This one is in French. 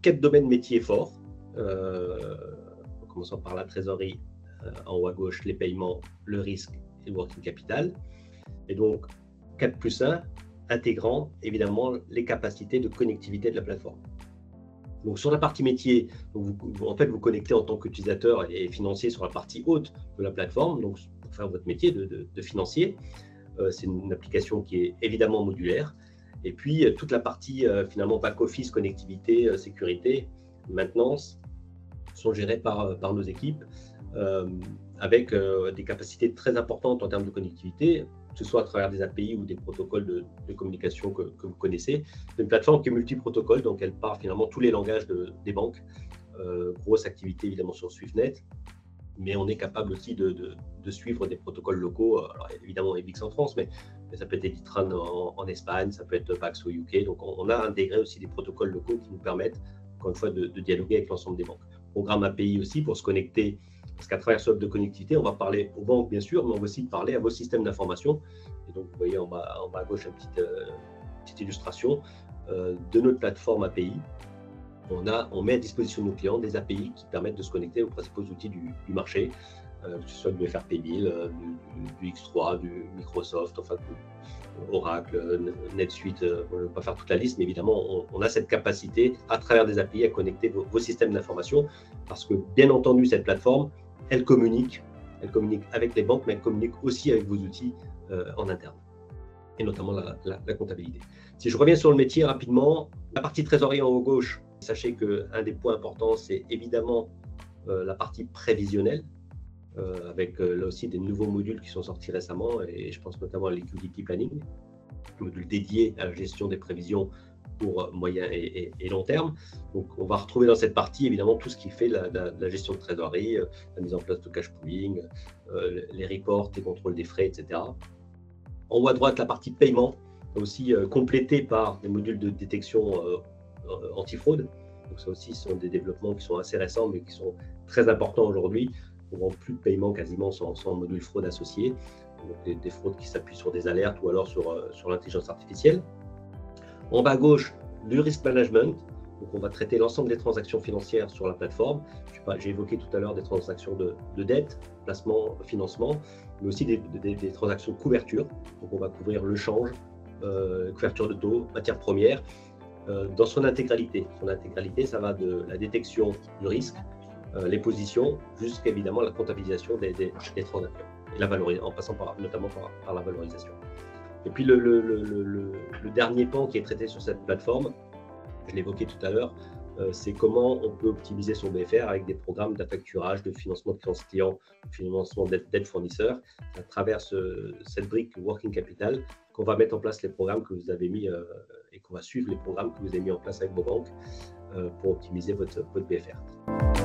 4 domaines métiers forts, en commençant par la trésorerie, en haut à gauche, les paiements, le risque et le working capital. Et donc, 4+1, intégrant évidemment les capacités de connectivité de la plateforme. Donc, sur la partie métier, donc en fait, vous connectez en tant qu'utilisateur et financier sur la partie haute de la plateforme, donc pour faire votre métier de financier. C'est une application qui est évidemment modulaire. Et puis, toute la partie finalement back-office, connectivité, sécurité, maintenance, sont gérées par nos équipes avec des capacités très importantes en termes de connectivité, que ce soit à travers des API ou des protocoles de communication que vous connaissez. C'est une plateforme qui est multi-protocole, donc elle part finalement tous les langages des banques. Grosse activité évidemment sur SwiftNet, mais on est capable aussi de suivre des protocoles locaux. Alors évidemment EBIX en France, mais ça peut être Editran en Espagne, ça peut être Pax au UK. Donc on a intégré aussi des protocoles locaux qui nous permettent, encore une fois, de dialoguer avec l'ensemble des banques. Programme API aussi pour se connecter, parce qu'à travers ce hub de connectivité, on va parler aux banques bien sûr, mais on va aussi parler à vos systèmes d'information. Et donc vous voyez en bas à gauche une petite illustration de notre plateforme API. On met à disposition de nos clients des API qui permettent de se connecter aux principaux outils du marché, que ce soit du FRP 1000, du X3, du Microsoft, enfin Oracle, NetSuite, je ne vais pas faire toute la liste, mais évidemment, on a cette capacité à travers des API à connecter vos systèmes d'information, parce que bien entendu, cette plateforme, elle communique avec les banques, mais elle communique aussi avec vos outils en interne, et notamment la comptabilité. Si je reviens sur le métier rapidement, la partie trésorerie en haut à gauche, sachez qu'un des points importants, c'est évidemment la partie prévisionnelle, avec là aussi des nouveaux modules qui sont sortis récemment, et je pense notamment à liquidity planning, un module dédié à la gestion des prévisions pour moyen et long terme. Donc on va retrouver dans cette partie évidemment tout ce qui fait la gestion de trésorerie, la mise en place de cash pooling, les reports, les contrôles des frais, etc. En haut à droite, la partie paiement, aussi complétée par des modules de détection anti-fraude. Donc ça aussi, ce sont des développements qui sont assez récents, mais qui sont très importants aujourd'hui. On ne vend plus de paiement quasiment sans module fraude associé. Donc des fraudes qui s'appuient sur des alertes ou alors sur l'intelligence artificielle. En bas à gauche, du risk management. Donc on va traiter l'ensemble des transactions financières sur la plateforme. J'ai évoqué tout à l'heure des transactions de dette, placement, financement, mais aussi des transactions de couverture. Donc on va couvrir le change, couverture de taux, matières premières, dans son intégralité. Son intégralité, ça va de la détection du risque, les positions, jusqu'à évidemment la comptabilisation des transactions, et en passant notamment par la valorisation. Et puis le dernier pan qui est traité sur cette plateforme, je l'évoquais tout à l'heure, c'est comment on peut optimiser son BFR avec des programmes d'affacturage, de financement de créances clients, de financement d'aide fournisseur, à travers cette brique Working Capital, qu'on va mettre en place les programmes que vous avez mis et qu'on va suivre les programmes que vous avez mis en place avec vos banques pour optimiser votre BFR.